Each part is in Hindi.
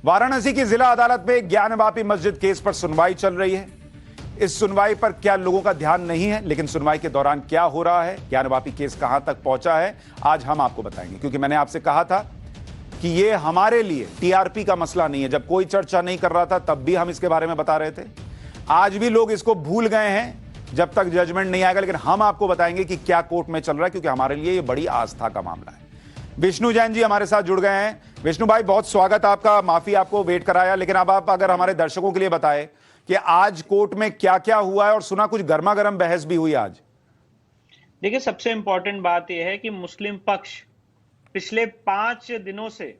वाराणसी की जिला अदालत में ज्ञानवापी मस्जिद केस पर सुनवाई चल रही है। इस सुनवाई पर क्या लोगों का ध्यान नहीं है, लेकिन सुनवाई के दौरान क्या हो रहा है, ज्ञानवापी केस कहां तक पहुंचा है, आज हम आपको बताएंगे। क्योंकि मैंने आपसे कहा था कि ये हमारे लिए टीआरपी का मसला नहीं है। जब कोई चर्चा नहीं कर रहा था तब भी हम इसके बारे में बता रहे थे। आज भी लोग इसको भूल गए हैं जब तक जजमेंट नहीं आएगा, लेकिन हम आपको बताएंगे कि क्या कोर्ट में चल रहा है, क्योंकि हमारे लिए ये बड़ी आस्था का मामला है। विष्णु जैन जी हमारे साथ जुड़ गए हैं। विष्णु भाई, बहुत स्वागत आपका। माफी आपको वेट कराया, लेकिन अब आप अगर हमारे दर्शकों के लिए बताएं कि आज कोर्ट में क्या क्या हुआ है, और सुना कुछ गर्मा गर्म बहस भी हुई आज। देखिए, सबसे इंपॉर्टेंट बात यह है कि मुस्लिम पक्ष पिछले 5 दिनों से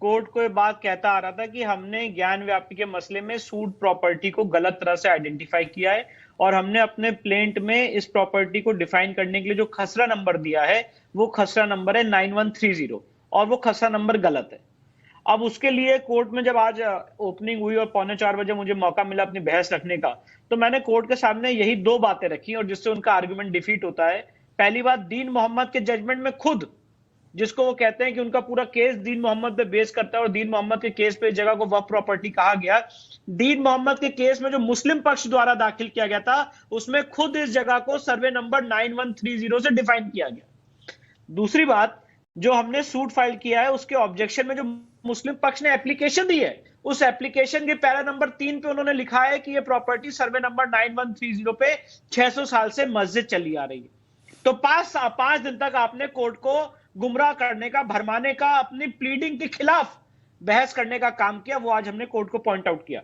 कोर्ट को ये बात कहता आ रहा था कि हमने ज्ञान व्यापी के मसले में सूड प्रॉपर्टी को गलत तरह से आइडेंटिफाई किया है और हमने अपने प्लेंट में इस प्रॉपर्टी को डिफाइन करने के लिए जो खसरा नंबर दिया है वो खसरा नंबर है 9130 और वो खसरा नंबर गलत है। अब उसके लिए कोर्ट में जब आज ओपनिंग हुई और 3:45 बजे मुझे मौका मिला अपनी बहस रखने का, तो मैंने कोर्ट के सामने यही 2 बातें रखी और जिससे उनका आर्गुमेंट डिफीट होता है। पहली बात, दीन मोहम्मद के जजमेंट में खुद, जिसको वो कहते हैं कि उनका पूरा केस दीन मोहम्मद पे बेस करता है और दीन मोहम्मद के केस पे इस जगह को वक्फ प्रॉपर्टी कहा गया, दीन मोहम्मद के केस में जो मुस्लिम पक्ष द्वारा दाखिल किया गया था उसमें खुद इस जगह को सर्वे नंबर 9130 से डिफाइन किया गया। दूसरी बात, जो हमने सूट फाइल किया है उसके ऑब्जेक्शन में जो मुस्लिम पक्ष ने एप्लीकेशन दी है, उस एप्लीकेशन के पैरा नंबर 3 पे उन्होंने लिखा है कि ये प्रॉपर्टी सर्वे नंबर 9130 पे 600 साल से मस्जिद चली आ रही है। तो 5 दिन तक आपने कोर्ट को गुमराह करने का, भरमाने का, अपनी प्लीडिंग के खिलाफ बहस करने का काम किया। वो आज हमने कोर्ट को पॉइंट आउट किया।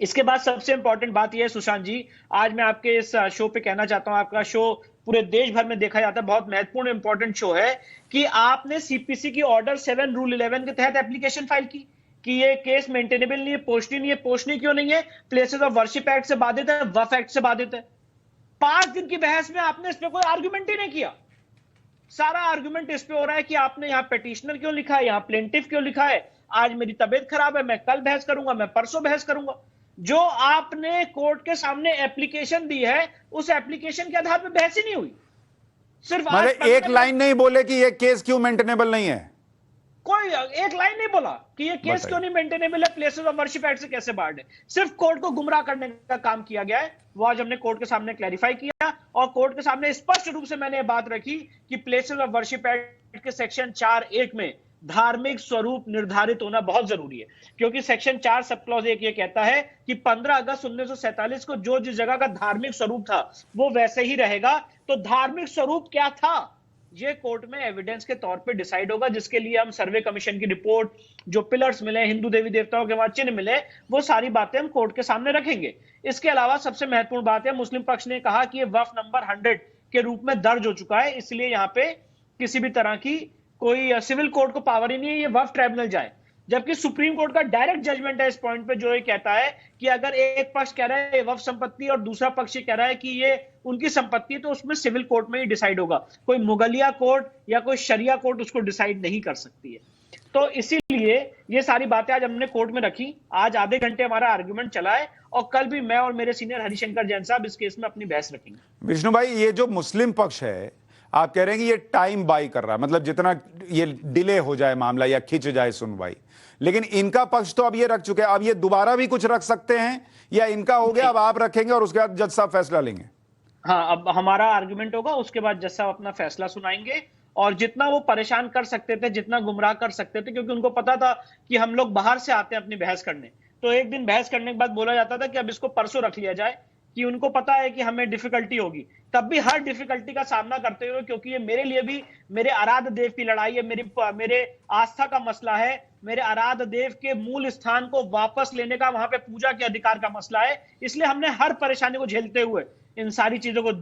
इसके बाद सबसे इंपॉर्टेंट बात यह है सुशांत जी, आज मैं आपके इस शो पे कहना चाहता हूं, आपका शो पूरे देश भर में देखा जाता है, बहुत महत्वपूर्ण इंपॉर्टेंट शो है, कि आपने सीपीसी की ऑर्डर 7 रूल 11 के तहत एप्लीकेशन फाइल की कि ये केस मेंटेनेबल नहीं है, पोषणीय नहीं है। पोषणीय क्यों नहीं है? प्लेसेस ऑफ वर्शिप एक्ट से बाधित है, वफ एक्ट से बाधित है। 5 दिन की बहस में आपने इस पर कोई आर्गुमेंट ही नहीं किया। सारा आर्गुमेंट इस पे हो रहा है कि आपने यहां पेटिशनर क्यों लिखा है, यहां प्लेंटिफ क्यों लिखा है, आज मेरी तबीयत खराब है, मैं कल बहस करूंगा, मैं परसों बहस करूंगा। जो आपने कोर्ट के सामने एप्लीकेशन दी है उस एप्लीकेशन के आधार पर बहस ही नहीं हुई। सिर्फ मतलब एक लाइन नहीं बोले कि ये केस क्यों मेंटेनेबल नहीं है, कोई एक लाइन नहीं बोला कि ये केस क्यों नहीं मेंटेनेबल है, प्लेसेस ऑफ वर्शिप एक्ट से कैसे बार्ड है। सिर्फ कोर्ट को गुमराह करने का काम किया गया है। वो आज हमने कोर्ट के सामने क्लैरिफाई किया और कोर्ट के सामने स्पष्ट रूप से मैंने ये बात रखी कि प्लेसेस ऑफ वर्शिप एक्ट के सेक्शन 4(1) में धार्मिक स्वरूप निर्धारित होना बहुत जरूरी है, क्योंकि सेक्शन 4 सब क्लॉज 1 ये कहता है कि 15 अगस्त 1947 को जो जिस जगह का धार्मिक स्वरूप था वो वैसे ही रहेगा। तो धार्मिक स्वरूप क्या था ये कोर्ट में एविडेंस के तौर पे डिसाइड होगा, जिसके लिए हम सर्वे कमीशन की रिपोर्ट, जो पिलर्स मिले, हिंदू देवी देवताओं के वहां चिन्ह मिले, वो सारी बातें हम कोर्ट के सामने रखेंगे। इसके अलावा सबसे महत्वपूर्ण बात है, मुस्लिम पक्ष ने कहा कि ये वफ नंबर 100 के रूप में दर्ज हो चुका है, इसलिए यहां पे किसी भी तरह की कोई सिविल कोर्ट को पावर ही नहीं है, ये वफ ट्राइब्यूनल जाए। जबकि सुप्रीम कोर्ट का डायरेक्ट जजमेंट है इस पॉइंट पे, जो ये कहता है कि अगर एक पक्ष कह रहा है वफ संपत्ति और दूसरा पक्ष कह रहा है कि ये उनकी संपत्ति है, तो उसमें सिविल कोर्ट में ही डिसाइड होगा। कोई मुगलिया कोर्ट या कोई शरिया कोर्ट उसको डिसाइड नहीं कर सकती है। तो इसीलिए ये सारी बातें आज हमने कोर्ट में रखी। आज आधे घंटे हमारा आर्गुमेंट चला है और कल भी मैं और मेरे सीनियर हरिशंकर जैन साहब इस केस में अपनी बहस रखेंगे। विष्णु भाई, ये जो मुस्लिम पक्ष है, आप कह रहे हैं कि ये टाइम बाई कर रहा है, मतलब जितना ये डिले हो जाए मामला या खिंच जाए सुनवाई, लेकिन इनका पक्ष तो अब ये रख चुके हैं, अब ये दोबारा भी कुछ रख सकते हैं या इनका हो गया, अब आप रखेंगे और उसके बाद जज साहब फैसला लेंगे? हाँ, अब हमारा आर्गुमेंट होगा, उसके बाद जज साहब अपना फैसला सुनाएंगे और जितना वो परेशान कर सकते थे, जितना गुमराह कर सकते थे, क्योंकि उनको पता था कि हम लोग बाहर से आते हैं अपनी बहस करने, तो एक दिन बहस करने के बाद बोला जाता था कि अब इसको परसों रख लिया जाए, कि उनको पता है कि हमें डिफिकल्टी होगी। तब भी हर डिफिकल्टी का सामना करते हुए, क्योंकि ये मेरे लिए भी मेरे आराध्य देव की लड़ाई है, मेरे आस्था का मसला है, मेरे आराध्य देव के मूल स्थान को वापस लेने का, वहां पे पूजा के अधिकार का मसला है, इसलिए हमने हर परेशानी को झेलते हुए इन सारी चीजों को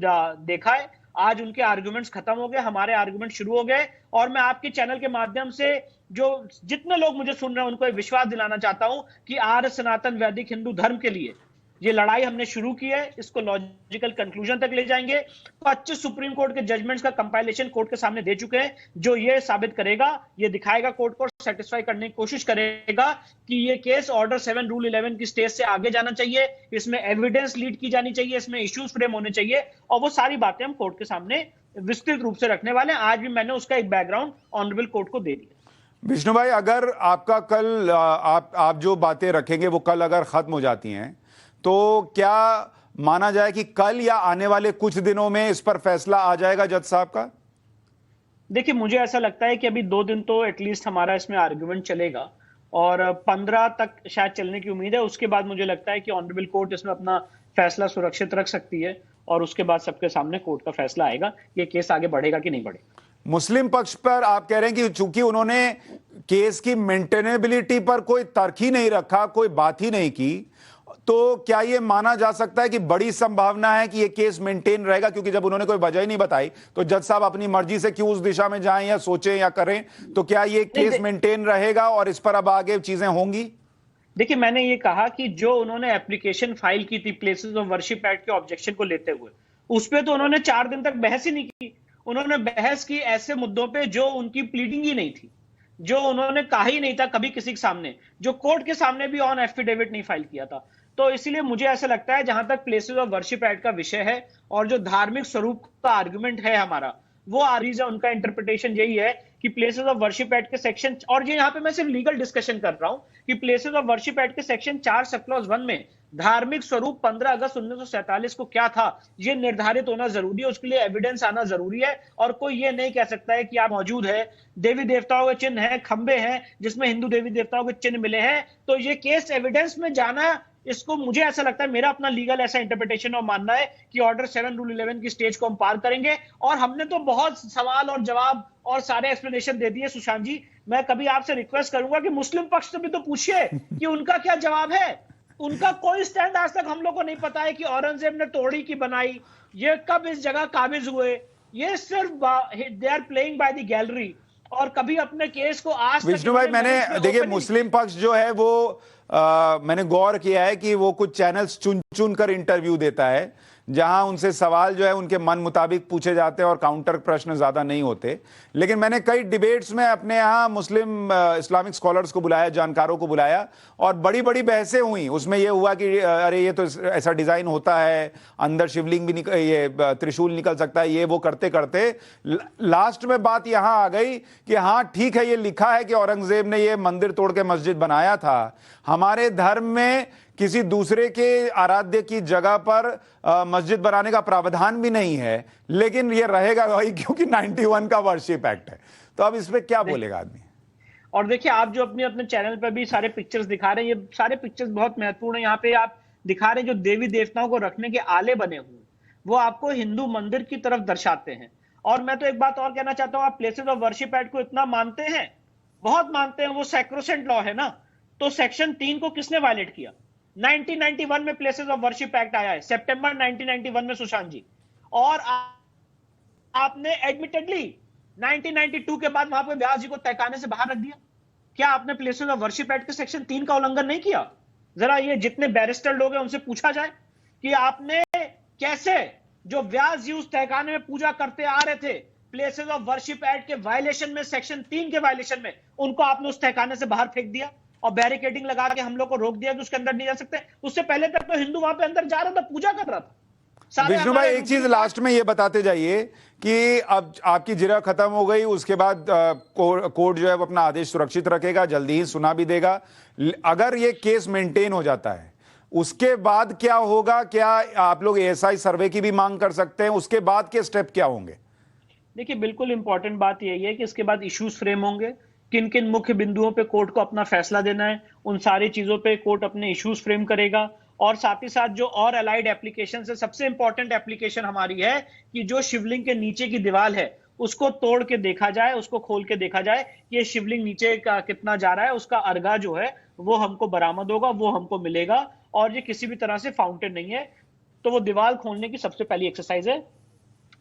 देखा है। आज उनके आर्गुमेंट्स खत्म हो गए, हमारे आर्गुमेंट शुरू हो गए और मैं आपके चैनल के माध्यम से जो जितने लोग मुझे सुन रहे हैं उनको विश्वास दिलाना चाहता हूं कि आर्य सनातन वैदिक हिंदू धर्म के लिए ये लड़ाई हमने शुरू की है, इसको लॉजिकल कंक्लूजन तक ले जाएंगे। 25 सुप्रीम कोर्ट के जजमेंट्स का कंपाइलेशन कोर्ट के सामने दे चुके हैं, जो ये साबित करेगा, ये दिखाएगा कोर्ट को, सेटिस्फाई करने की कोशिश करेगा कि ये केस ऑर्डर 7 रूल 11 की स्टेज से आगे जाना चाहिए, इसमें एविडेंस लीड की जानी चाहिए, इसमें इश्यूज फ्रेम होने चाहिए और वो सारी बातें हम कोर्ट के सामने विस्तृत रूप से रखने वाले हैं। आज भी मैंने उसका एक बैकग्राउंड ऑनरेबल कोर्ट को दे दिया। विष्णु भाई, अगर आपका कल आप जो बातें रखेंगे वो कल अगर खत्म हो जाती हैं, तो क्या माना जाए कि कल या आने वाले कुछ दिनों में इस पर फैसला आ जाएगा जज साहब का? देखिए, मुझे ऐसा लगता है कि अभी 2 दिन तो एटलीस्ट हमारा इसमें आर्गुमेंट चलेगा और 15 तक शायद चलने की उम्मीद है। उसके बाद मुझे लगता है कि ऑनरेबल कोर्ट इसमें अपना फैसला सुरक्षित रख सकती है और उसके बाद सबके सामने कोर्ट का फैसला आएगा ये केस आगे बढ़ेगा कि नहीं बढ़ेगा। मुस्लिम पक्ष पर आप कह रहे हैं कि चूंकि उन्होंने केस की मेंटेनेबिलिटी पर कोई तर्क ही नहीं रखा, कोई बात ही नहीं की, तो क्या यह माना जा सकता है कि बड़ी संभावना है कि यह केस मेंटेन रहेगा? क्योंकि जब उन्होंने कोई वजह ही नहीं बताई तो जज साहब अपनी मर्जी से क्यों उस दिशा में जाएं या सोचें या करें? तो क्या यह केस मेंटेन रहेगा और इस पर अब आगे चीजें होंगी? देखिए, मैंने ये कहा कि जो उन्होंने एप्लीकेशन फाइल की थी प्लेसेस ऑफ वर्शिप एक्ट के ऑब्जेक्शन को लेते हुए, उस पे तो उन्होंने 4 दिन तक बहस ही नहीं की। उन्होंने बहस की ऐसे मुद्दों पे जो उनकी प्लीडिंग ही नहीं थी, जो उन्होंने कहा ही नहीं था कभी किसी के सामने, जो कोर्ट के सामने भी ऑन एफिडेविट नहीं फाइल किया था। तो इसीलिए मुझे ऐसा लगता है जहां तक प्लेसेस ऑफ वर्शिप एक्ट का विषय है और जो धार्मिक स्वरूप का आर्गुमेंट है हमारा, वो रीजन उनका इंटरप्रिटेशन यही है कि प्लेसेस ऑफ वर्शिप एक्ट के सेक्शन, और ये यहाँ पे मैं सिर्फ लीगल डिस्कशन कर रहा हूं कि प्लेसेस ऑफ वर्शिप एक्ट के सेक्शन 4 सब क्लॉज 1 में धार्मिक स्वरूप 15 अगस्त 1947 को क्या था ये निर्धारित होना जरूरी है, उसके लिए एविडेंस आना जरूरी है। और कोई ये नहीं कह सकता है कि आप मौजूद है, देवी देवताओं के चिन्ह हैं, खंबे हैं जिसमें हिंदू देवी देवताओं के चिन्ह मिले हैं, तो ये केस एविडेंस में जाना, इसको मुझे ऐसा लगता है, मेरा अपना लीगल ऐसा इंटरप्रिटेशन और मानना है कि ऑर्डर 7 रूल 11 की स्टेज को हम पार करेंगे। और हमने तो बहुत सवाल और जवाब और सारे एक्सप्लेनेशन दे दिए सुशांत जी। मैं कभी आपसे रिक्वेस्ट करूंगा कि मुस्लिम पक्ष से भी तो पूछिए कि उनका क्या जवाब है। उनका कोई स्टैंड आज तक हम लोग को नहीं पता है कि औरंगजेब ने तोड़ी की बनाई, ये कब इस जगह काबिज हुए, ये सिर्फ they are playing by the gallery और कभी अपने केस को आज विष्णु भाई, मैंने देखिए मुस्लिम पक्ष जो है वो मैंने गौर किया है कि वो कुछ चैनल्स चुन चुन कर इंटरव्यू देता है जहां उनसे सवाल जो है उनके मन मुताबिक पूछे जाते हैं और काउंटर प्रश्न ज्यादा नहीं होते। लेकिन मैंने कई डिबेट्स में अपने यहाँ मुस्लिम इस्लामिक स्कॉलर्स को बुलाया, जानकारों को बुलाया और बड़ी बड़ी बहसें हुई। उसमें यह हुआ कि अरे ये तो ऐसा डिजाइन होता है, अंदर शिवलिंग भी ये त्रिशूल निकल सकता है, ये वो करते करते लास्ट में बात यहां आ गई कि हाँ ठीक है, ये लिखा है कि औरंगजेब ने ये मंदिर तोड़ के मस्जिद बनाया था। हमारे धर्म में किसी दूसरे के आराध्य की जगह पर मस्जिद बनाने का प्रावधान भी नहीं है, लेकिन ये रहेगा वही क्योंकि 91 का वर्शिप एक्ट है। तो अब इस पे क्या बोलेगा आदमी? और देखिए, आप जो अपने चैनल पर भी सारे पिक्चर्स दिखा रहे हैं, ये सारे पिक्चर्स बहुत महत्वपूर्ण है। यहाँ पे आप दिखा रहे हैं जो देवी देवताओं को रखने के आले बने हुए, वो आपको हिंदू मंदिर की तरफ दर्शाते हैं। और मैं तो एक बात और कहना चाहता हूं, आप प्लेसेस ऑफ वर्शिप एक्ट को इतना मानते हैं, बहुत मानते हैं, वो सैक्रोसेंट लॉ है ना, तो सेक्शन 3 को किसने वायलेट किया? 1991 में प्लेसेस ऑफ वर्शिप एक्ट आया है, सितंबर 1991 में सुशांत जी। और आपने एडमिटेडली 1992 के बाद वहां पे व्यास जी को तहखाने से बाहर रख दिया। क्या आपने प्लेसेस ऑफ वर्शिप एक्ट के सेक्शन 3 का उल्लंघन नहीं किया? जरा ये जितने बैरिस्टर लोग हैं उनसे पूछा जाए कि आपने कैसे, जो व्यास जी उस तहखाने में पूजा करते आ रहे थे, प्लेसेस ऑफ वर्शिप एक्ट के वायलेशन में, सेक्शन 3 के वायलेशन में, उनको आपने उस तहखाने से बाहर फेंक दिया और बैरिकेडिंग लगा के हम लोग को रोक दिया कि उसके अंदर नहीं जा सकते। उससे पहले तक तो हिंदू वहां पे अंदर जा रहा था, पूजा कर रहा था। विष्णु भाई, एक चीज लास्ट में ये बताते जाइए कि अब आपकी जिरह खत्म हो गई, उसके बाद कोर्ट जो है वो अपना आदेश सुरक्षित रखेगा, जल्दी ही सुना भी देगा। अगर ये केस मेंटेन हो जाता है उसके बाद क्या होगा? क्या आप लोग एएसआई सर्वे की भी मांग कर सकते हैं? उसके बाद के स्टेप क्या होंगे? देखिए, बिल्कुल इंपॉर्टेंट बात यही है कि इसके बाद इश्यूज फ्रेम होंगे, किन किन मुख्य बिंदुओं पे कोर्ट को अपना फैसला देना है, उन सारी चीजों पे कोर्ट अपने इश्यूज फ्रेम करेगा। और साथ ही साथ जो और अलाइड एप्लीकेशन है, सबसे इंपॉर्टेंट एप्लीकेशन हमारी है कि जो शिवलिंग के नीचे की दीवार है उसको तोड़ के देखा जाए, उसको खोल के देखा जाए कि ये शिवलिंग नीचे का कितना जा रहा है, उसका अर्गा जो है वो हमको बरामद होगा, वो हमको मिलेगा। और ये किसी भी तरह से फाउंटेन नहीं है, तो वो दीवार खोलने की सबसे पहली एक्सरसाइज है।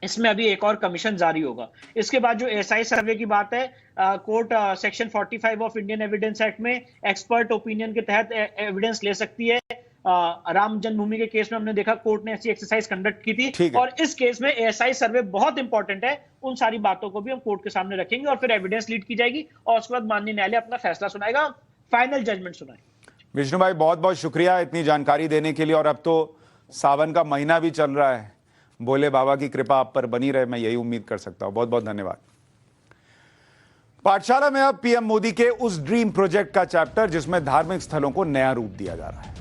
इसमें अभी एक और कमीशन जारी होगा। इसके बाद जो एसआई सर्वे की बात है, court section 45 of Indian evidence act में एक्सपर्ट ओपिनियन के तहत एविडेंस ले सकती है। राम जन्मभूमि के केस में हमने देखा कोर्ट ने ऐसी एक्सरसाइज कंडक्ट की थी, और इस केस में एएसआई सर्वे बहुत इंपॉर्टेंट है। उन सारी बातों को भी हम कोर्ट के सामने रखेंगे और फिर एविडेंस लीड की जाएगी और उसके बाद माननीय न्यायालय अपना फैसला सुनाएगा, फाइनल जजमेंट सुनाएगा। विष्णु भाई, बहुत बहुत शुक्रिया इतनी जानकारी देने के लिए। और अब तो सावन का महीना भी चल रहा है, भोले बाबा की कृपा आप पर बनी रहे, मैं यही उम्मीद कर सकता हूं। बहुत बहुत धन्यवाद। पाठशाला में अब पीएम मोदी के उस ड्रीम प्रोजेक्ट का चैप्टर जिसमें धार्मिक स्थलों को नया रूप दिया जा रहा है।